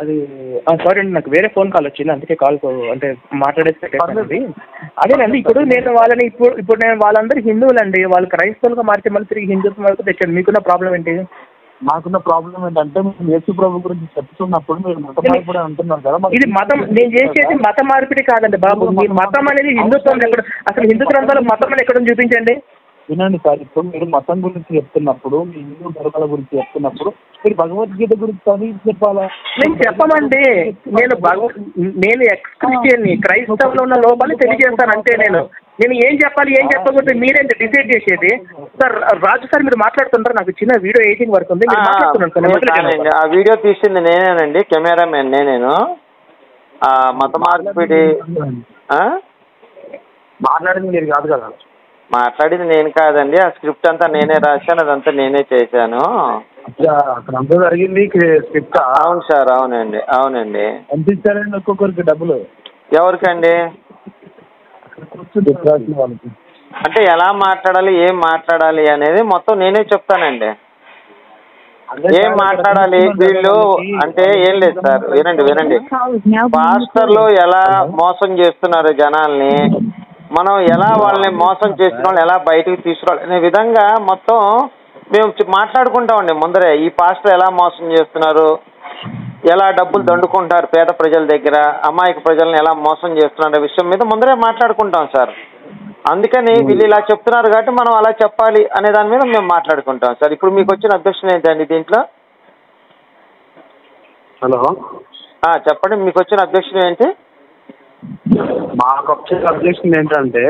అది సారీ అండి, నాకు వేరే ఫోన్ కాల్ వచ్చింది, అందుకే కాల్ అంటే మాట్లాడేసి పెట్టేది. అదేనండి, ఇప్పుడు నేను వాళ్ళని ఇప్పుడు నేను వాళ్ళందరూ హిందువులండి, వాళ్ళు క్రైస్తవులుగా మార్చి మళ్ళీ తిరిగి హిందుత్వం వరకు తెచ్చాను. మీకున్న ప్రాబ్లం ఏంటి? మాకున్న ప్రాబ్లం ఏంటంటే మేము యేసు ప్రభు గురించి చెప్తున్నప్పుడు మీరు మత మార్పిడి అంటున్నారు కదా. ఇది మతం, నేను చేసేది మత మార్పిడి కాదండి బాబు. మీ మతం అనేది హిందుత్వం ఎక్కడ, అసలు హిందూ గ్రంథాలు మతం అని ఎక్కడ చూపించండి. వినండి సార్, ఇప్పుడు మీరు మతం గురించి చెప్తున్నప్పుడు, మీ హిందూ ధర్మాల గురించి చెప్తున్నప్పుడు మీరు భగవద్గీత గురించి చదివి చెప్పాలా? నేను చెప్పమండి, నేను ఎక్స్ క్రిస్టియన్ని, క్రైస్తవులో ఉన్న లోపాలు తెలియజేస్తాను అంతే. నేను ఏం చెప్పాలి ఏం చెప్పకపోతే మీరేంటి డిసైడ్ చేసేది? సార్ రాజు సార్ మీరు మాట్లాడుతుంటారు, నాకు చిన్న వీడియో ఎడిటింగ్ వర్క్ ఉంది, ఆ వీడియో తీసింది నేనేనండి, కెమెరామెన్ నేనేను. మత మార్పిడి మాట్లాడింది మీరు కాదు కదా? మాట్లాడింది నేను కాదండి, ఆ స్క్రిప్ట్ అంతా నేనే రాశాను, అదంతా నేనే చేశాను. అక్కడ జరిగింది స్క్రిప్ట్. అవును సార్, అవునండి అవునండి. ఎంత ఇచ్చారండి ఒక్కొక్కరికి డబ్బులు? ఎవరికండి? వాళ్ళకి అంటే ఎలా మాట్లాడాలి, ఏం మాట్లాడాలి అనేది మొత్తం నేనే చెప్తానండి. ఏం మాట్లాడాలి వీళ్ళు అంటే ఏం లేదు సార్, వినండి. పాస్టర్లు ఎలా మోసం చేస్తున్నారు జనాల్ని, మనం ఎలా వాళ్ళని మోసం చేసిన వాళ్ళని ఎలా బయటకు తీసుకురావాలి అనే విధంగా మొత్తం మేము మాట్లాడుకుంటామండి ముందరే. ఈ పాస్టర్ ఎలా మోసం చేస్తున్నారు, ఎలా డబ్బులు దండుకుంటారు పేద ప్రజల దగ్గర, అమాయక ప్రజలను ఎలా మోసం చేస్తున్నారు విషయం మీద ముందరే మాట్లాడుకుంటాం సార్. అందుకని వీళ్ళు ఇలా చెప్తున్నారు కాబట్టి మనం అలా చెప్పాలి అనే దాని మీద మేము మాట్లాడుకుంటాం సార్. ఇప్పుడు మీకు వచ్చిన అబ్జెక్షన్ ఏంటండి దీంట్లో? హలో చెప్పండి, మీకు వచ్చిన అబ్జెక్షన్ ఏంటి? మాకు వచ్చే అబ్జెక్షన్ ఏంటంటే,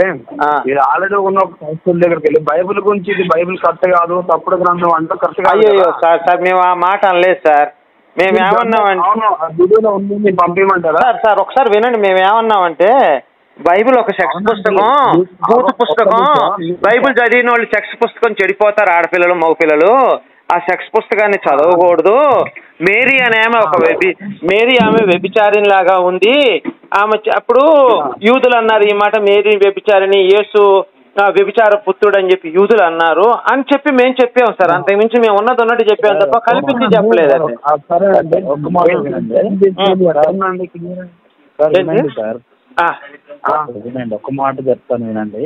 మీరు ఆల్రెడీ ఉన్న క్రైస్తవుల దగ్గరికి వెళ్ళి బైబిల్ గురించి ఇది బైబిల్ కరెక్ట్ కాదు, తప్పుడు గ్రంథం అంటే కరెక్ట్ కాదు. అయ్యో సార్ మేము ఆ మాట అనలేదు సార్. మేము ఏమన్నామంటే పంపించమంటారా సార్ ఒకసారి వినండి, మేము ఏమన్నామంటే బైబిల్ ఒక సెక్స్ పుస్తకం, భూత పుస్తకం. బైబిల్ చదివిన వాళ్ళు సెక్స్ పుస్తకం చెడిపోతారు, ఆడపిల్లలు మగపిల్లలు. ఆ సెక్స్ పుస్తకాన్ని చదవకూడదు. మేరీ ఆమె వ్యభిచారిణి లాగా ఉంది. ఆమె అప్పుడు యూదులు అన్నారు ఈ మాట, మేరీ వ్యభిచారిణి, యేసు వ్యభిచార పుత్రుడు అని చెప్పి యూదులు అన్నారు అని చెప్పి మేము చెప్పాము సార్. అంతకుమించి మేము ఉన్నట్టు చెప్పాము తప్ప కల్పించి చెప్పలేదండి. వినండి, ఒక మాట చెప్తాను వినండి.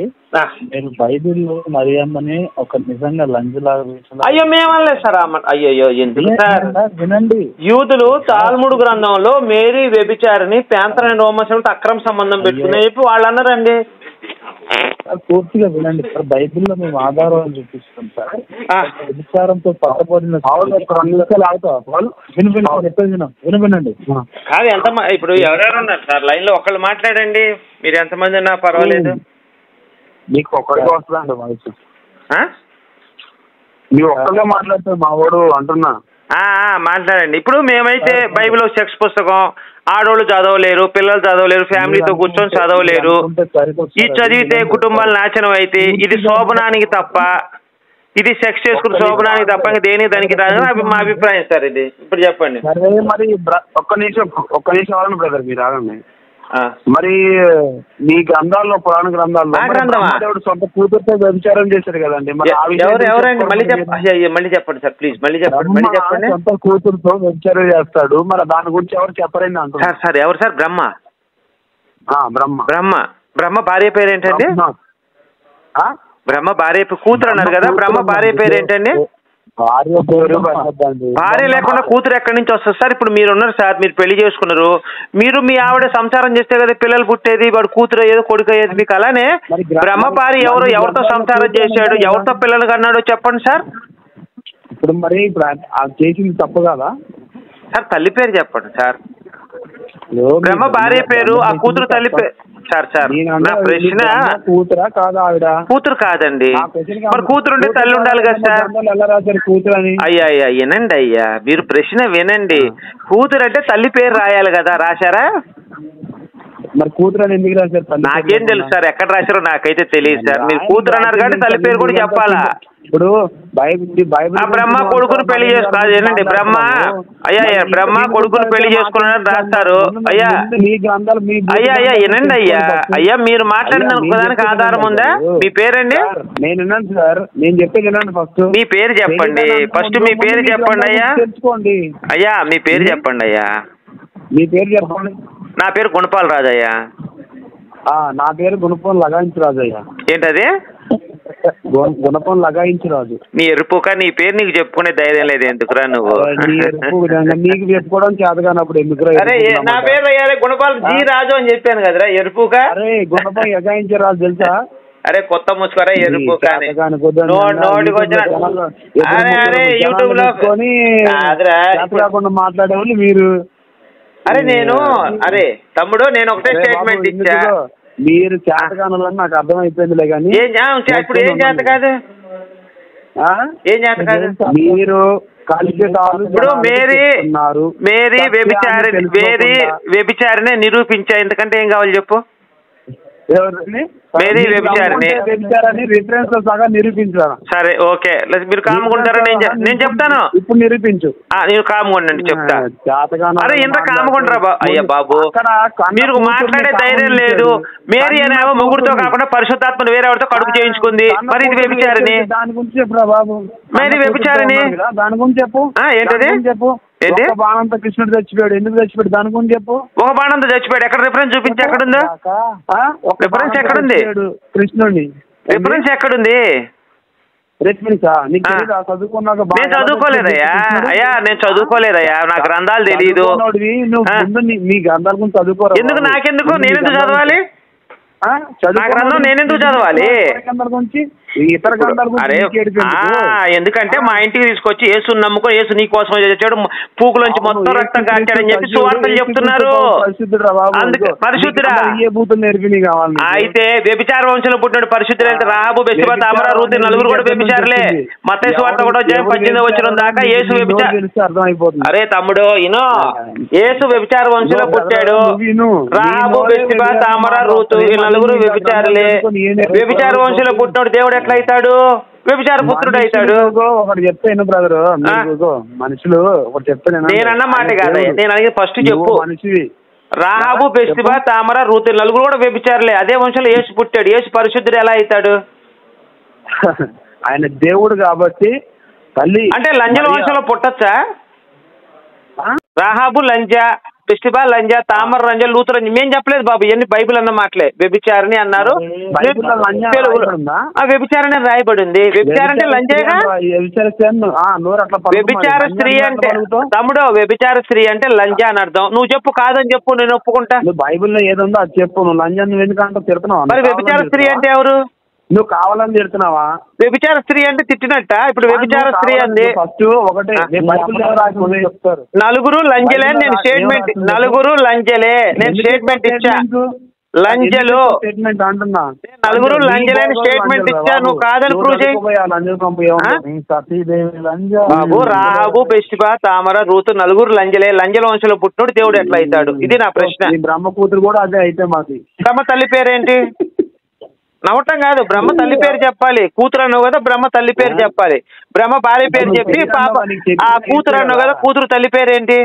నేను బైబిల్లో మరియమ్మని ఒక నిజంగా లంజలాగా అయ్యో మేమనలేదు సార్. అయ్యో ఎందుకు సార్? వినండి, యూదులు తాల్ముడు గ్రంథంలో మేరీ వ్యభిచారిని పేంతరైన రోమన్స్తో అక్రమ సంబంధం పెట్టుకుని చెప్పి వాళ్ళు అన్నారండి. పూర్తిగా వినండి సార్, బైబిల్లో మేము ఆధారాలు చూపిస్తాం సార్. వ్యభిచారంతో పట్టబడిన వినండి కాదు ఎంత ఇప్పుడు ఎవరెవరు ఉన్నారు సార్ లైన్ లో? ఒకళ్ళు మాట్లాడండి, మీరు ఎంతమంది ఉన్నా పర్వాలేదు. మీకు ఒక్కడికి వస్తుందండి వాయిస్, మీరు ఒక్కడే మాట్లాడితే మా వాడు అంటున్నా. మాట్లాడండి. ఇప్పుడు మేమైతే బైబిల్ సెక్స్ పుస్తకం, ఆడవాళ్ళు చదవలేరు, పిల్లలు చదవలేరు, ఫ్యామిలీతో కూర్చొని చదవలేరు, ఇది చదివితే కుటుంబాలు నాశనం అయితే ఇది శోభనానికి తప్ప, ఇది సెక్స్ చేసుకుని శోభనానికి తప్ప ఇంకా దేనికి దానికి రాదని మా అభిప్రాయం సార్. ఇది ఇప్పుడు చెప్పండి. మరి ఒక్క నిమిషం వాళ్ళని బ్రదర్ మీరు ఆగండి. మరి మీ గ్రంథాల్లో, పురాణ గ్రంథాల్లో సొంత కూతురుతో వ్యభిచారం చేశారు కదండి, మరి ఎవరండి? మళ్ళీ చెప్పండి సార్ ప్లీజ్, మళ్ళీ చెప్పండి. సొంత కూతురుతో వ్యభిచారం చేస్తాడు, మరి దాని గురించి ఎవరు చెప్పరండి అంటున్నారు సార్. ఎవరు సార్? బ్రహ్మ భార్య పేరు ఏంటండి? బ్రహ్మ భార్య కూతురు అన్నారు కదా, బ్రహ్మ భార్య పేరు ఏంటండి? భార్య లేకుండా కూతురు ఎక్కడి నుంచి వస్తుంది సార్? ఇప్పుడు మీరు ఉన్నారు సార్, మీరు పెళ్లి చేసుకున్నారు, మీరు మీ ఆవిడ సంసారం చేస్తే కదా పిల్లలు పుట్టేది, వాడు కూతురు అయ్యేది, కొడుకు అయ్యేది. మీకు అలానే బ్రహ్మ భార్య ఎవరితో సంసారం చేశాడు, ఎవరితో పిల్లలు కన్నాడో చెప్పండి సార్. ఇప్పుడు మరి ఇప్పుడు చేసింది తప్పు కదా సార్? తల్లి పేరు చెప్పండి సార్. బ్రహ్మ భార్య పేరు, ఆ కూతురు తల్లి పేరు. సార్ నా ప్రశ్న కూతురా కాదా? ఆవిడ కూతురు కాదండి. మరి కూతురు ఉంటే తల్లి ఉండాలి కదా సార్? అయ్యా వినండి అయ్యా, మీరు ప్రశ్న వినండి. కూతురు అంటే తల్లి పేరు రాయాలి కదా, రాశారా? మరి కూతురు అని ఎందుకు రాశారు? నాకేం తెలుసు సార్, ఎక్కడ రాశారో నాకైతే తెలియదు సార్. మీరు కూతురు అన్నారు కాబట్టి తల్లి పేరు కూడా చెప్పాలా? ఇప్పుడు బ్రహ్మ కొడుకుని పెళ్లి చేసుకున్నారు ఏనండి, బ్రహ్మ కొడుకుని పెళ్లి చేసుకున్నారని రాస్తారు. అయ్యా వినండి అయ్యా మీరు మాట్లాడిన దానికి ఆధారం ఉందా? మీ పేరండి? నేను సార్, నేను చెప్పేది వినండి. ఫస్ట్ మీ పేరు చెప్పండి. ఫస్ట్ మీ పేరు చెప్పండి అయ్యా. తెలుసుకోండి అయ్యా మీ పేరు చెప్పండి అయ్యా. మీ పేరు చెప్పండి. నా పేరు గుణపాల రాజయ్య. నా పేరు గుణపం లగాయించు రాజయ్య. ఏంటది? గుణపం లగాయించు రాజు. నీ ఎరుపుక నీ పేరు నీకు చెప్పుకునే ధైర్యం లేదు ఎందుకురా నువ్వు? నీకు చెప్పుకోవడం చేత కానప్పుడు ఎందుకురా? అరే నా పేరు అయ్యారే గుణపాల్ జీ రాజు అని చెప్పాను కదరా ఎరుపుక. అరే గుణపం లగాయించు రాజు తెలుసా? అరే కొత్త ముచ్చుకోరా ఎరుపు నోటికి వచ్చిన యూట్యూబ్ లో కాకుండా మాట్లాడేవాళ్ళు మీరు. అరే నేను అరే తమ్ముడు నేను ఒకటే స్టేట్మెంట్ ఇచ్చా. మీరు చేతకానులని నాకు అర్థమైపోయిందిలే కానీ ఇప్పుడు ఏం చేత కాదు ఏం చేత కాదు మీరు ఇప్పుడు మేరీ వ్యభిచారిని నిరూపించా. ఎందుకంటే ఏం కావాలి చెప్పు? మేరీ వ్యభిచారిని రిఫరెన్స్ సగా నిరూపించాను. సరే ఓకే మీరు కాముకుంటారని నేను చెప్తాను. ఇప్పుడు నిరూపించు. నేను కాముకుండండి చెప్తా. అరే ఎంత కాముకుంటారా అయ్యా బాబు? మీరు మాట్లాడే ధైర్యం లేదు. మేరీ అనేమో మొగుడుతో కాకుండా పరిశుద్ధాత్మను వేరే ఎవరితో కడుపు చేయించుకుంది. మరి ఇది వ్యభిచారిని. దాని గురించి చెప్పురా బాబు. మేరీ వ్యభిచారిని దాని గురించి చెప్పు. ఏంటది చెప్పు? ఏంటి? ఒక బాణంతో కృష్ణుడు చచ్చిపోయాడు. ఎందుకు చచ్చిపోయాడు దాని గురించి చెప్పు. ఒక బాణంతో చచ్చిపోయాడు. ఎక్కడ రిఫరెన్స్ చూపించి ఎక్కడుందా? రిఫరెన్స్ ఎక్కడుంది? కృష్ణుడిని రిఫరెన్స్ ఎక్కడుంది? నేను చదువుకోలేదయ్యా. అయ్యా నేను చదువుకోలేదయ్యా. నా గ్రంథాలు తెలీదు. మీ గ్రంథాల గురించి చదువుకోరా? ఎందుకు? నాకెందుకు? నేనెందుకు చదవాలి? నా గ్రంథం నేనెందుకు చదవాలి? ఇతర ఎందుకంటే మా ఇంటికి తీసుకొచ్చి యేసు నమ్ముకో, యేసు నీ కోసం చచ్చాడు, పూకులోంచి మొత్తం రక్తం కాచాడని చెప్పి సువార్తలు చెప్తున్నారు. పరిశుద్ధుడా? అయితే వ్యభిచార వంశంలో పుట్టినాడు పరిశుద్ధులు. అయితే రాహాబు, బెత్షెబా, తామర, రూతు నలుగురు కూడా వ్యభిచారులే. మత్తయి సువార్త కూడా 18వ వచనం దాకా యేసు వ్యభిచారం. అరే తమ్ముడు ఇనో, యేసు వ్యభిచార వంశంలో పుట్టాడు. రాహాబు, బెత్షెబా, తామర, రూతు ఈ నలుగురు వ్యభిచారులే. వ్యభిచార వంశంలో పుట్టినాడు దేవుడు ఎట్లా అవుతాడు? వ్యభిచార పుత్రుడు అవుతాడు. ఒకటి చెప్తాను బ్రదర్, మనుషులు ఒకటి చెప్తాను. నేనన్న మాట కాదు, నేను అడిగి ఫస్ట్ చెప్పు. మనిషివి. రాహాబు, బెత్షెబా, తామర, రూతు నలుగురు కూడా వ్యభిచారులే. అదే వంశంలో యేసు పుట్టాడు. యేసు పరిశుద్ధుడు ఎలా అవుతాడు? ఆయన దేవుడు కాబట్టి. తల్లి అంటే లంజల వంశంలో పుట్టచ్చా? రాహాబు లంజ, బెత్షెబా లంజ, తామర లంజ, లూతు లంజ. మేం చెప్పలేదు బాబు, ఇవన్నీ బైబిల్ అన్న మాటలే. వ్యభిచారిని అన్నారు. వ్యభిచారణ రాయబడి ఉంది. వ్యభిచారం అంటే లంజేగా. వ్యభిచార స్త్రీ అంటే తమ్ముడు, వ్యభిచార స్త్రీ అంటే లంజ అని అర్థం. నువ్వు చెప్పు, కాదని చెప్పు, నేను ఒప్పుకుంటా. బైబిల్లో ఏదుందో అది చెప్పు. నువ్వు లంజ నువ్వు ఎందుకంటే తిడుతున్నావు. మరి వ్యభిచార స్త్రీ అంటే ఎవరు? నువ్వు కావాలని తిడుతున్నావా? వ్యభిచార స్త్రీ అంటే తిట్టినట్ట. ఇప్పుడు వ్యభిచార స్త్రీ అంది ఫస్ట్ ఒకటే చెప్తారు. నలుగురు లంజలే. నేను స్టేట్మెంట్ నలుగురు లంజలే నేను స్టేట్మెంట్ ఇచ్చా. లంజలు స్టేట్మెంట్ అంటున్నా. నలుగురు లంజలే అని స్టేట్మెంట్ ఇచ్చా. నువ్వు కాదని ప్రూవ్ చేయి బాబు. రాహాబు, బెత్షెబా, తామర, రూతు నలుగురు లంజలే. లంజల వంశంలో పుట్టినోడు దేవుడు ఎట్లా అవుతాడు? ఇది నా ప్రశ్న. బ్రహ్మ కూతురు కూడా అదే అయితే మాది. బ్రహ్మ తల్లి పేరేంటి? నవ్వటం కాదు, బ్రహ్మ తల్లి పేరు చెప్పాలి. కూతురు అన్నావు కదా, బ్రహ్మ తల్లి పేరు చెప్పాలి. బ్రహ్మ భార్య పేరు చెప్పి పాప ఆ కూతురు అన్నావు కదా, కూతురు తల్లి పేరేంటి?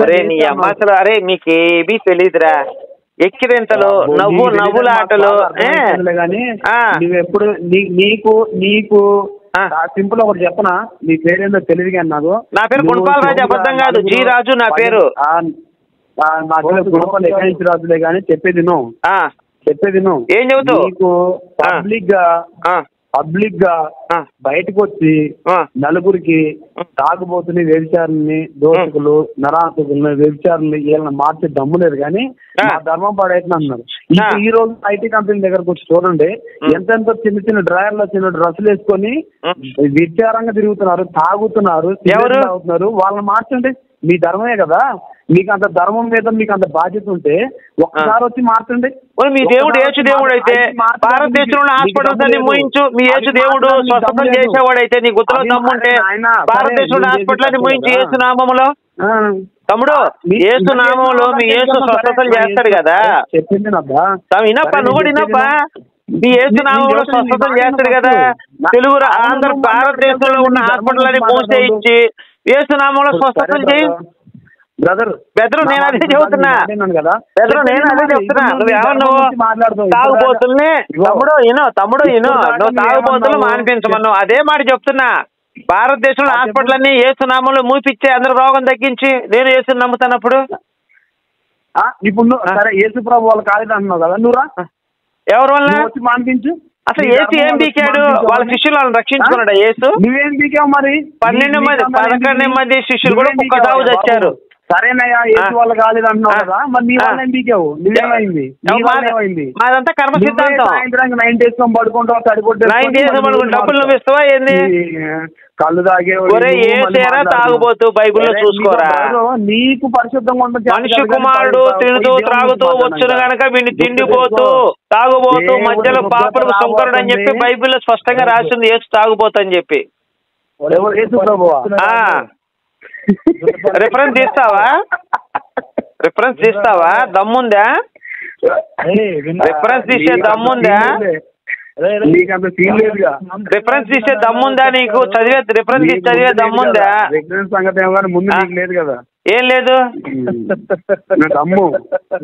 అరే నీ అమ్మ అసలు అరే మీకేమీ తెలీదురా. ఎక్కిరింతలు, నవ్వులాటలు. ఎప్పుడు నీకు నీకు సింపుల్ ఒకటి చెప్పనా? నీ పేరేందో తెలివిగా నాకు. నా పేరు గుణపాల రాజు, అబద్ధం కాదు. జీ రాజు నా పేరు. నా పేరు గుణపాల ఏకాంశ రాజులే కానీ చెప్పేది నువ్వు ఏం చెబుతావు? నీకు పబ్లిక్ గా బయటకు వచ్చి నలుగురికి తాగుబోతుని, వ్యభిచారుల్ని, దోషకులు, నరాంతకుల్ని, వ్యభిచారుల్ని వీళ్ళని మార్చే దమ్ము లేదు కానీ నా ధర్మం పాడైతే అన్నారు. ఈ రోజు ఐటీ కంపెనీ దగ్గరకు వచ్చి చూడండి, ఎంతెంతో చిన్న చిన్న డ్రాయర్లో చిన్న డ్రెస్సులు వేసుకొని విచారంగా తిరుగుతున్నారు, తాగుతున్నారు, తాగుతున్నారు. వాళ్ళని మార్చండి. మీ ధర్మమే కదా. మీకు అంత ధర్మం మీద మీకు అంత బాధ్యత ఉంటే ఒక్కసారి వచ్చి మార్చండి. మీ దేవుడు యేసు దేవుడు అయితే భారతదేశంలో హాస్పిటల్స్ అన్ని మూయించు. మీ యేసు దేవుడు స్వస్థత చేసేవాడైతే నీ గుర్తులో దమ్ముంటే భారతదేశంలో హాస్పిటల్ అన్ని మూయించు యేసు నామములో. తమ్ముడు యేసు నామంలో మీ యేసు స్వస్థతలు చేస్తాడు కదా. వినప్ప, నువ్వు కూడా వినప్పా. మీ యేసు నామంలో స్వస్థతలు చేస్తాడు కదా. తెలుగు ఆంధ్ర భారతదేశంలో ఉన్న హాస్పిటల్ అన్ని మూసేయించి యేసు నామంలో స్వస్థతలు చేయి. బెదరు నేను అదే చెబుతున్నా. నువ్వేమన్నావు? తాగుబోతుల్ని తమ్ముడు నువ్వు తాగుబోతులు మానిపించమన్నావు. అదే మాట చెప్తున్నా. భారతదేశంలో హాస్పిటల్ అన్ని యేసు నామంలో మూపిచ్చే అందరూ రోగం తగ్గించి నేను యేసుని నమ్ముతానప్పుడు ఇప్పుడు సరే యేసు ప్రభు వాళ్ళు కాలేదు అంటున్నావు కదా, నువ్వురా ఎవరి వల్ల వచ్చి మానిపించు. అసలు యేసు ఏం బీకాడు? వాళ్ళ శిష్యులు వాళ్ళని రక్షించుకున్నాడు యేసు. నువ్వేం బీకావు మరి? 11 మంది శిష్యులు కూడా కుక్క తావు చచ్చారు. సరేనయ్యా, యేసు వాళ్ళు కాలేదు అంటున్నావు కదా, మరి నీ వాళ్ళ ఏం బీకావు? నువ్వేమైంది? మాదంతా కర్మ సిద్ధాంతం. సాయంత్రానికి 9 days పడుకుంటావు, డబ్బులు నువ్వు ఇస్తావా ఏంది? కళ్ళు తాగే తాగుబోతు బైబిల్లో చూసుకోరా. నీకు పరిశుద్ధంగా ఉంటుంది. మనిషి కుమారుడు తింటూ త్రాగుతూ వచ్చును గనక వీడిని తిండిపోతూ తాగుబోతూ మధ్యలో పాపలకు శంకరుడు అని చెప్పి బైబిల్లో స్పష్టంగా రాసింది యేసు తాగుబోతు అని చెప్పి. రిఫరెన్స్ తీస్తావా? దమ్ముందా? రిఫరెన్స్ తీసే దమ్ముందా? రిఫరెన్స్ తీసే దమ్ముందా నీకు? రిఫరెన్స్ తీసి చదివే దమ్ముందా? ముందు లేదు కదా. ఏం లేదు?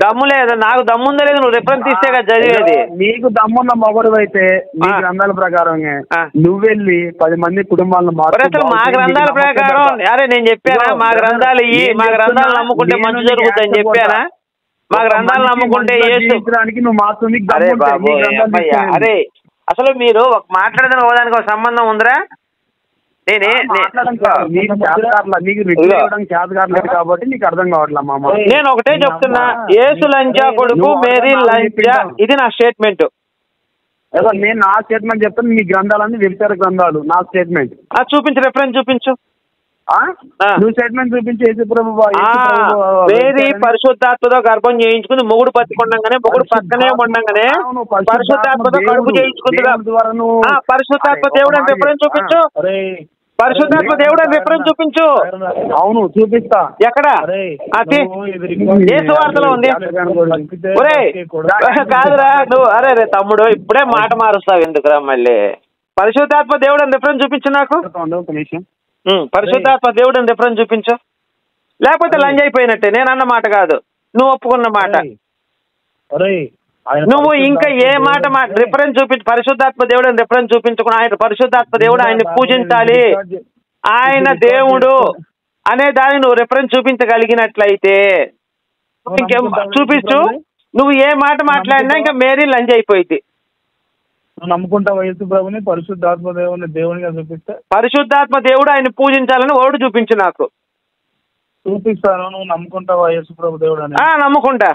దమ్ము లేదు. నాకు దమ్ముందా లేదు? నువ్వు రిఫరెన్స్ తీస్తే కదా చదివేది. నీకు దమ్మున్న మొగడు అయితే నీ గ్రంథాల ప్రకారం నువ్వెళ్ళి 10 మంది కుటుంబాలను అసలు మా గ్రంథాల ప్రకారం అరే నేను చెప్పానా? మా గ్రంథాలు మా గ్రంథాలు నమ్ముకుంటే మంచి జరుగుతుందని చెప్పానా? మా గ్రంథాలు నమ్ముకుంటే అరే బాబు అరే అసలు మీరు మాట్లాడదాని ఒకదానికి ఒక సంబంధం ఉందిరా? నేను ఒకటే చెప్తున్నా, యేసు లంచా కొడుకు, మేరీ లంచా. ఇది నా స్టేట్మెంట్. నేను నా స్టేట్మెంట్ చెప్తాను. మీ గ్రంథాలన్నీ వ్యభిచార గ్రంథాలు. నా స్టేట్మెంట్ చూపించు, రిఫరెన్స్ చూపించు. నువ్వు స్టేట్మెంట్ చూపించి మేరీ పరిశుద్ధాత్మతో గర్భం చేయించుకుంది. మొగుడు బతికొండగానే, మొగుడు పక్కనే ఉండంగానే పరిశుద్ధాత్మతో కడుపు చేయించుకుంది. పరిశుద్ధాత్మ దేవుడు అని రిఫరెన్స్ చూపించు. పరిశుద్ధాత్మ దేవుడు అని రిఫరెన్స్ చూపించు. అవును చూపిస్తా. ఎక్కడ? ఏ సువార్తలో ఉంది? ఒరే కాదురా నువ్వు. అరే తమ్ముడు ఇప్పుడే మాట మారుస్తావు ఎందుకురా మళ్ళీ? పరిశుద్ధాత్మ దేవుడు అని రిఫరెన్స్ చూపించు నాకు. పరిశుద్ధాత్మ దేవుడు అని రిఫరెన్స్ చూపించు. లేకపోతే లంజ్ అయిపోయినట్టే. నేను అన్న మాట కాదు, నువ్వు ఒప్పుకున్న మాట. నువ్వు ఇంకా ఏ మాట రిఫరెన్స్ చూపించు. పరిశుద్ధాత్మ దేవుడు అని రిఫరెన్స్ చూపించుకుని ఆయన పరిశుద్ధాత్మ దేవుడు, ఆయన్ని పూజించాలి, ఆయన దేవుడు అనే దాన్ని నువ్వు రిఫరెన్స్ చూపించగలిగినట్లయితే ఇంకేం చూపించు. నువ్వు ఏ మాట మాట్లాడినా ఇంకా మేరీ లంజ్ అయిపోయింది. నువ్వు నమ్ముకుంటావా యేసు ప్రభుని? పరిశుద్ధాత్మ దేవునిగా చూపిస్తే పరిశుద్ధాత్మ దేవుడు ఆయన పూజించాలని ఓడు చూపించు నాకు. చూపిస్తాను. నువ్వు నమ్ముకుంటావా యేసు ప్రభు దేవుడు అని? నమ్ముకుంటా.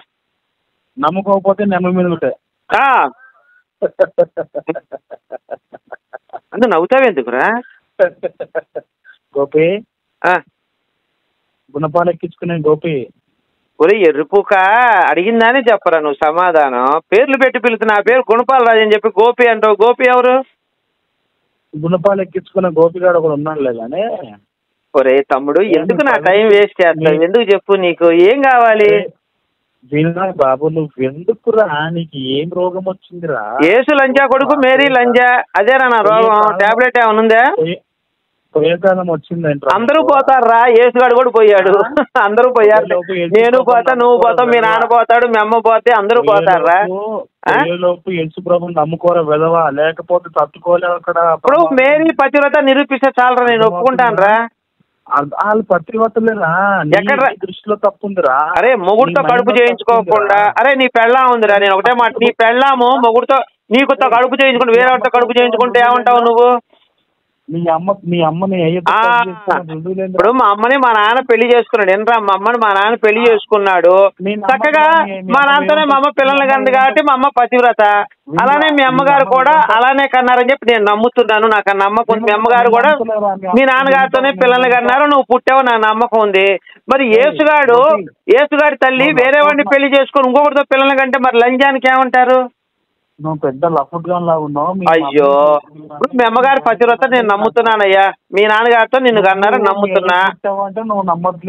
నమ్ముకోకపోతే నెమ్మ మీద ఉంటాయి. అందు నవ్వుతావెందుకురా గోపి? గుణపాలు ఎక్కించుకునే గోపి. ఒరే ఎర్రిపూక అడిగిందానే చెప్పరా నువ్వు సమాధానం? పేర్లు పెట్టి పిలుతున్నా. నా పేరు గుణపాల రాజు అని చెప్పి గోపి అంటావు. గోపి ఎవరు? గుణపాలు ఎక్కించుకున్న గోపిగాడు కూడా ఉన్నాడు లేదని. ఒరే తమ్ముడు ఎందుకు నా టైం వేస్ట్ చేస్తావు? ఎందుకు చెప్పు, నీకు ఏం కావాలి? బాబు నువ్వు ఎందుకురా? నీకు ఏం రోగం వచ్చిందిరా? యేసు లంజా కొడుకు, మేరీ లంజా. అదేరా నా రోగం. టాబ్లెట్ ఏమైనా ఉందా? పోయేకాలం వచ్చిందంట. అందరూ పోతారా? యేసుగాడు కూడా పోయాడు. అందరూ పోయారు. నేను పోతా, నువ్వు పోతావు, మీ నాన్న పోతాడు, మీ అమ్మ పోతే అందరూ పోతారా? లోపు యేసు ప్రభుని నమ్ముకోరా వెదవా, లేకపోతే తట్టుకోలేవు. అక్కడ ఇప్పుడు మేరీ పతివ్రత నిరూపిస్తే చాలరా, నేను ఒప్పుకుంటాను రా. వాళ్ళు పతివ్రతలేరా? ఎక్కడ దృష్టిలో తప్పుందిరా? అరే మొగుడుతో కడుపు చేయించుకోకుండా, అరే నీ పెళ్ళాం ఉందిరా. నేను ఒకటే మాట, నీ పెళ్ళాము మొగుడుతో నీకుతో కడుపు చేయించుకుంటే వేరేవాడితో కడుపు చేయించుకుంటే ఏమంటావు నువ్వు? మీ అమ్మని ఇప్పుడు మా అమ్మని మా నాన్న పెళ్లి చేసుకున్నాడు. ఏంట్రా మా అమ్మని మా నాన్న పెళ్లి చేసుకున్నాడు చక్కగా. మా నాన్నతోనే మా అమ్మ పిల్లల్ని కంది కాబట్టి మా అమ్మ పతివ్రత. అలానే మీ అమ్మగారు కూడా అలానే కన్నారని చెప్పి నేను నమ్ముతున్నాను. నాకు నమ్మకం ఉంది. మీ అమ్మగారు కూడా మీ నాన్నగారితోనే పిల్లల్ని కన్నారు. నువ్వు పుట్టావు, నా నమ్మకం ఉంది. మరి యేసుగాడి తల్లి వేరే వాడిని పెళ్లి చేసుకుని ఇంకొకటితో పిల్లల్ని కంటే మరి లంజానికి ఏమంటారు? నువ్వు పెద్ద లఫుడ్గాన్ లాగా ఉన్నావు. అయ్యో ఇప్పుడు మీ అమ్మగారి పతివ్రత నేను నమ్ముతున్నానయ్యా. మీ నాన్నగారితో నిన్ను కన్నారని నమ్ముతున్నా.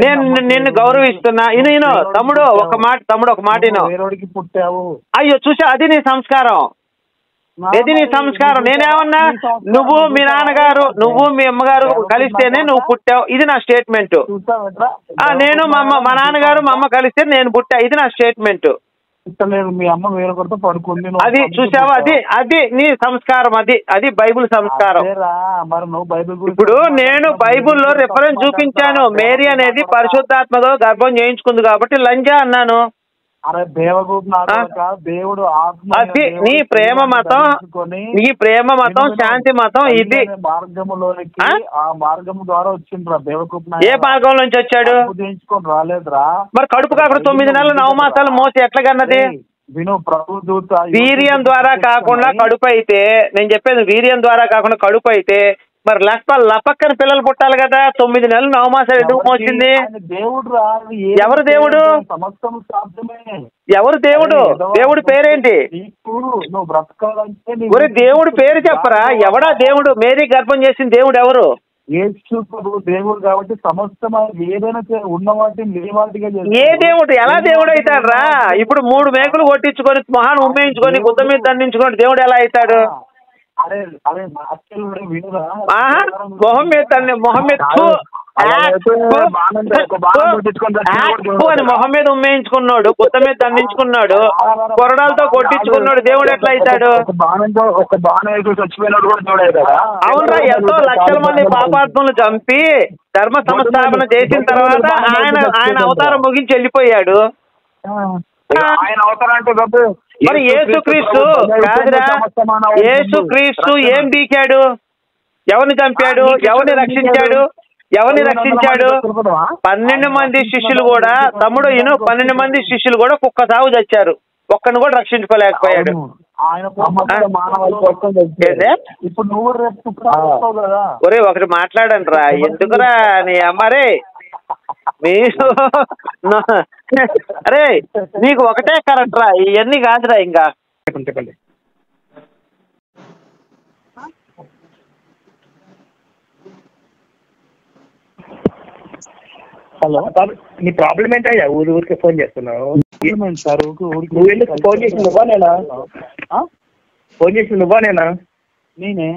నేను నిన్ను గౌరవిస్తున్నా. నేను తమ్ముడు ఒక మాట పుట్టావు. అయ్యో చూసా, అది నీ సంస్కారం. ఇది నీ సంస్కారం. నేనేమన్నా? నువ్వు మీ నాన్నగారు, నువ్వు మీ అమ్మగారు కలిస్తేనే నువ్వు పుట్టావు. ఇది నా స్టేట్మెంట్. నేను మా నాన్నగారు మా అమ్మ కలిస్తే నేను పుట్టా. ఇది నా స్టేట్మెంట్. ఇస్తలేదు, మీ అమ్మ వేరొకరితో పడుకుంది. అది చూసావా? అది నీ సంస్కారం, అది బైబుల్ సంస్కారం. మరి నువ్వు బైబిల్ ఇప్పుడు నేను బైబుల్లో రిఫరెన్స్ చూపించాను. మేరీ అనేది పరిశుద్ధాత్మతో గర్భం చేయించుకుంది కాబట్టి లంజా అన్నాను. అరే దేవుడు అది నీ ప్రేమ మతం, నీ ప్రేమ మతం, శాంతి మతం. ఇది మార్గములోనికి ఆ మార్గం ద్వారా వచ్చిండ్రా దేవకూప్. ఏ మార్గం నుంచి వచ్చాడు? రాలేదురా. మరి కడుపు కాకుండా 9 నెలలు 9 మాసాలు మోసి ఎట్లాగన్నది? విను, ప్రభు దూత వీర్యం ద్వారా కాకుండా కడుపు అయితే, నేను చెప్పేది వీర్యం ద్వారా కాకుండా కడుపు అయితే మరి లపక్కని పిల్లలు పుట్టాలి కదా. 9 నెలలు 9 మాసాలు ఎందుకు మోసింది? దేవుడు. ఎవరు దేవుడు? సమస్తం సాధ్యమే. ఎవరు దేవుడు? దేవుడి పేరేంటి? నువ్వు బ్రతకాలంటే ఒరే దేవుడి పేరు చెప్పరా? ఎవడా దేవుడు? మేరీ గర్భం చేసిన దేవుడు ఎవరు? యేసు దేవుడు కాబట్టి సమస్తం ఏదైనా ఉన్న వాటిని లేవాటిగా ఏ దేవుడు? ఎలా దేవుడు అవుతాడు రా? ఇప్పుడు 3 మేకులు కొట్టించుకొని మొహాన్ని ఉమ్మేయించుకొని గుద్ద మీద దండించుకొని దేవుడు ఎలా అవుతాడు? మొహం మీద మొహం మీద ఉమ్మేయించుకున్నాడు, గుత్త మీద దండించుకున్నాడు, కొరడాలతో కొట్టించుకున్నాడు, దేవుడు ఎట్లా అవుతాడు? అవునరా, ఎంతో లక్షల మంది పాపాత్మలు చంపి ధర్మ సంస్థాపన చేసిన తర్వాత ఆయన అవతారం ముగించి వెళ్ళిపోయాడు. మరి యేసుక్రీస్తు కాదురా, యేసుక్రీస్తు ఏం బీకాడు? ఎవరిని చంపాడు? ఎవరిని రక్షించాడు? 12 మంది శిష్యులు కూడా, తమ్ముడు 12 మంది శిష్యులు కూడా కుక్క సాగు చచ్చారు. ఒక్కడిని కూడా రక్షించుకోలేకపోయాడు. ఒరే ఒకటి మాట్లాడండి రా, ఎందుకురా నీ అమ్మారే మీరు? అరే నీకు ఒకటే కరెక్ట్ రా, ఇవన్నీ కాదురా. ఇంకా చెప్పండి. హలో, నీ ప్రాబ్లం ఏంటయ్యా? ఊరికి ఫోన్ చేస్తున్నావు? నువ్వు ఎందుకు ఫోన్ చేసి నువ్వా నేనా? ఫోన్ చేసి నువ్వా నేనా? నేనే.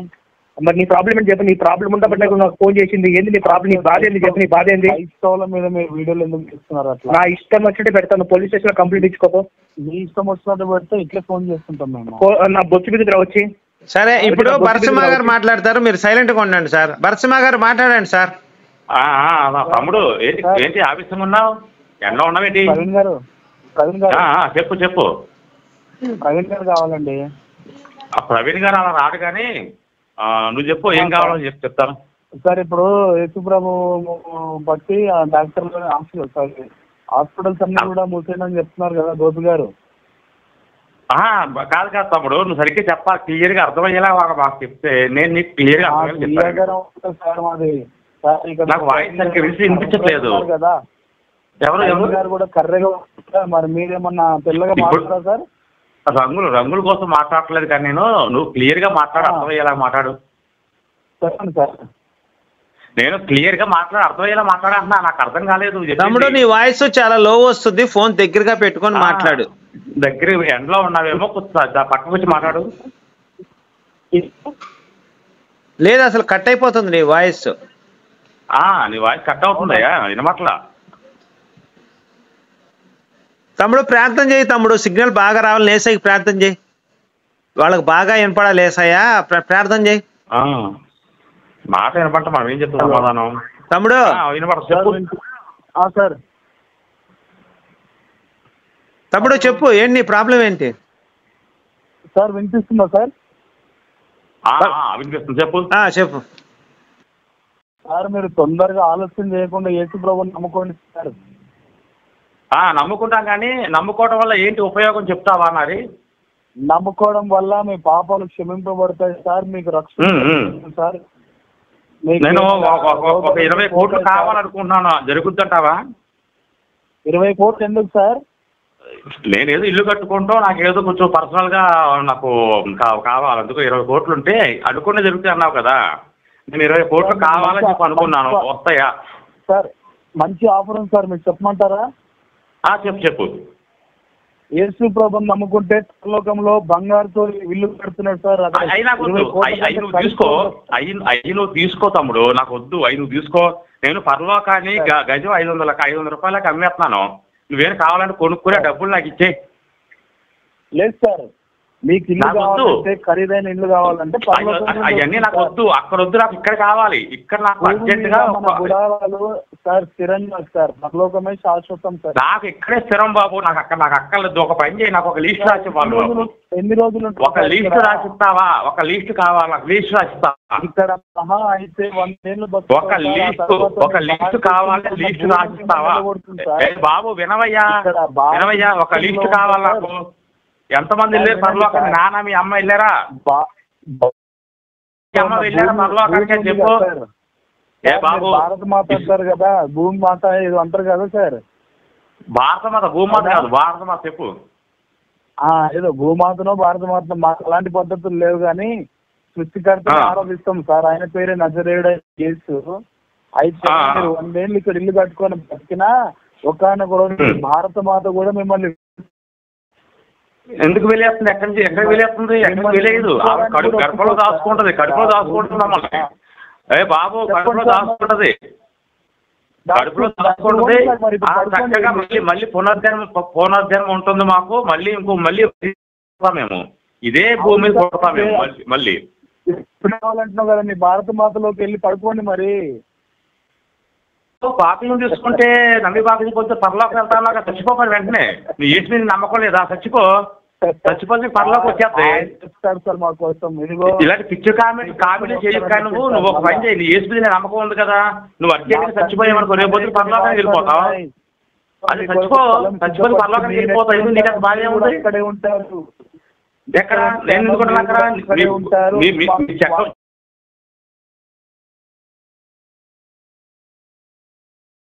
మరి నీ ప్రాబ్లం ఏంటి చెప్పు. నీ ప్రాబ్లం ఉండబట్టి నాకు ఫోన్ చేసింది. ఏంది నీ ప్రాబ్లం? నీ బాధ ఏంది చెప్పు. నీ బాధ ఏంది? క్రైస్తవుల మీద మీరు వీడియోలు ఎందుకు చేస్తున్నారు? అట్లా నా ఇష్టం వచ్చినట్టు పెడతాను. పోలీస్ స్టేషన్ లో కంప్లైంట్ ఇచ్చుకోపో. మీ ఇష్టం వచ్చినట్టు పెడితే ఇట్లా ఫోన్ చేస్తుంటాం మేము. నా బొచ్చు మీద వచ్చి. సరే, ఇప్పుడు భరసింహ గారు మాట్లాడతారు, మీరు సైలెంట్ గా ఉండండి సార్. భరసింహ గారు మాట్లాడండి సార్. తమ్ముడు ఏంటి ఆఫీస్ ఉన్నావు? ఎండలో ఉన్నావేంటి? ప్రవీణ్ గారు చెప్పు. ప్రవీణ్ గారు కావాలండి. ప్రవీణ్ గారు అలా రాడు కానీ నువ్వు చెప్పు, ఏం కావాలని చెప్తాను సార్. ఇప్పుడు యేసుప్రభు బట్టి డాక్టర్ హాస్పిటల్స్ అన్ని కూడా మూసేయని చెప్తున్నారు కదా గోపి గారు. కాదు తమ్ముడు, నువ్వు సరిగ్గా చెప్పాలి, క్లియర్ గా అర్థమయ్యేలా మాకు చెప్తే నేను నీకు క్లియర్ గా సార్. మాది నాకు వాయిస్ సరిగ్గా వినిపించట్లేదు కదా. ఎవరు గారు కూడా కర్రెగా, మరి మీరేమన్నా తెల్లగా మాట్లాడతారా సార్? రంగుల కోసం మాట్లాడలేదు కానీ నువ్వు క్లియర్ గా మాట్లాడు, అర్థమయ్యేలా మాట్లాడు. చెప్పండి సార్. నేను క్లియర్ గా అర్థమయ్యేలా మాట్లాడుతున్నా. నాకు అర్థం కాలేదు. తమ్ముడు నీ వాయిస్ చాలా లో వస్తుంది, ఫోన్ దగ్గరగా పెట్టుకొని మాట్లాడు. దగ్గర ఎండలో ఉన్నావేమో, పక్కకు వచ్చి మాట్లాడు. లేదు, అసలు కట్ అయిపోతుంది నీ వాయిస్. నీ వాయిస్ కట్ అవుతుందయ్యా, వినమట్లా. తమ్ముడు ప్రార్థన చేయి తమ్ముడు, సిగ్నల్ బాగా రావాలి. లేసాయికి ప్రార్థన చేయి, వాళ్ళకి బాగా వినపడాలి. లేసాయా ప్రార్థన చేయి. మాట వినపడ మనం ఏం చెప్తాం సమాధానం? తమ్ముడు వినపడ సార్. తమ్ముడు చెప్పు, ఏంటి నీ ప్రాబ్లం ఏంటి? సార్ వినిపిస్తుందా సార్? వినిపిస్తుంది, చెప్పు. చెప్పు సార్. మీరు తొందరగా ఆలస్యం చేయకుండా యేసు ప్రభువుని నమ్ముకోండి సార్. నమ్ముకుంటాం కానీ నమ్ముకోవడం వల్ల ఏంటి ఉపయోగం చెప్తావా? మరి నమ్ముకోవడం వల్ల మీ పాపాలు క్షమింపబడతాయి సార్, మీకు రక్షణ సార్. నేను ఒక 20 కోట్లు కావాలనుకుంటున్నాను, జరుగుతుంటావా? 20 కోట్లు ఎందుకు సార్? నేనేదో ఇల్లు కట్టుకుంటాం, నాకేదో కొంచెం పర్సనల్ గా నాకు కావాలి, అందుకు 20 కోట్లు ఉంటే అనుకునే జరుగుతాయి అన్నావు కదా. నేను 20 కోట్లు కావాలని చెప్పి అనుకున్నాను, వస్తాయా? సార్ మంచి ఆఫర్ ఉంది సార్, మీకు చెప్పమంటారా? చెప్పు. యేసు ప్రభువుని నమ్ముకుంటే పరలోకంలో బంగారుతో ఇల్లు కడుతున్నాడు సార్. అయినా నువ్వు తీసుకో తమ్ముడు, నాకు వద్దు. నువ్వు తీసుకో. నేను పరలోకాన్ని గజం 500 రూపాయలకి అమ్మేస్తున్నాను. నువ్వేం కావాలంటే కొనుక్కునే డబ్బులు నాకు ఇచ్చే. లేదు సార్, మీకు ఇల్లు నాకు వద్దు. కావాలంటే, ఖరీదైన ఇల్లు కావాలంటే అవన్నీ నాకు వద్దు, అక్కడ వద్దు, నాకు ఇక్కడ కావాలి. ఇక్కడ నాకు అర్జెంట్ గా మన గుడారాలు సార్ స్థిరంగా సార్, పరలోకమే శాశ్వతం సార్. నాకు ఇక్కడే స్థిరం బాబు, నాకు అక్కర్లేదు. ఒక పని చేయి, నాకు ఒక లిస్ట్ రాసి వాళ్ళు. ఎన్ని రోజులు ఒక లిస్ట్ రాసిస్తావా? ఒక లిస్ట్ కావాలి నాకు, లిస్ట్ రాసిస్తా. ఇక్కడ మహా అయితే 100 ఏళ్ళు ఒక లిస్ట్ కావాలి, లిస్ట్ రాసిస్తావా? బాబు వినవయ్యా, ఒక లిస్ట్ కావాలి నాకు. ఎంతమంది వెళ్ళారు పరలోకానికి? నాన్న మీ అమ్మ వెళ్ళారా? అమ్మ వెళ్ళారా పరలోకానికి? చెప్పు. ఏ బాబు, భారత మాత అంటారు కదా, భూమి మాత ఏదో అంటారు కదా సార్. భారత మాత, భూమాత కాదు, భారత మాత చెప్పు. ఏదో భూమాతనో భారత మాతనో, మాకు అలాంటి పద్ధతులు లేవు కానీ సృష్టికర్తను ఆరాధిస్తాం సార్. ఆయన పేరే నజరేయుడు యేసు. అయితే మీరు 100 ఏళ్ళు ఇక్కడ ఇల్లు కట్టుకొని బతికినా ఒకానొక రోజు భారత మాత కూడా మిమ్మల్ని ఎందుకు వెళ్ళేస్తుంది? ఎక్కడికి వెళ్ళేస్తుంది? ఎక్కడికి వెళ్ళేది? కడుపులో దాచుకుంటది, కడుపులో దాచుకుంటుంది మమ్మల్ని. ఏ బాబు, కడుపులో దాచుకుంటది, కడుపులో దాచుకుంటది. చక్కగా మళ్ళీ పునర్జన్మ ఉంటుంది మాకు. మళ్ళీ మేము ఇదే భూమి మీద పుడతాం మేము మళ్ళీ. కావాలంటున్నావు కదా, మీ భారత మాతలోకి వెళ్ళి పడుకోండి మరి. బాప్తిజం తీసుకుంటే నమ్మి బాప్తిజం కొంచెం పరలోకి వెళ్తాను, చచ్చిపోవాలి వెంటనే. నీ యేసు మీద నమ్మకం లేదా? చచ్చిపోతే పరలోకి వచ్చేస్తాయి సార్ మా కోసం. ఇలాంటి పిచ్చి కామెడీ చేయకు. కానీ నువ్వు ఒక పని చేయి, నీ యేసు మీద నమ్మకం ఉంది కదా, నువ్వు అర్జెంట్గా చచ్చిపోయావనుకో, రేపు పొద్దున పరలోకానికి వెళ్ళిపోతావు. అది చచ్చిపోతే పరలోకానికి వెళ్ళిపోతావు. నీకు అది బాగా ఉంది. ఇక్కడే ఉంటారు. ఎక్కడ? నేను ఎందుకుంటున్నా అక్కడ?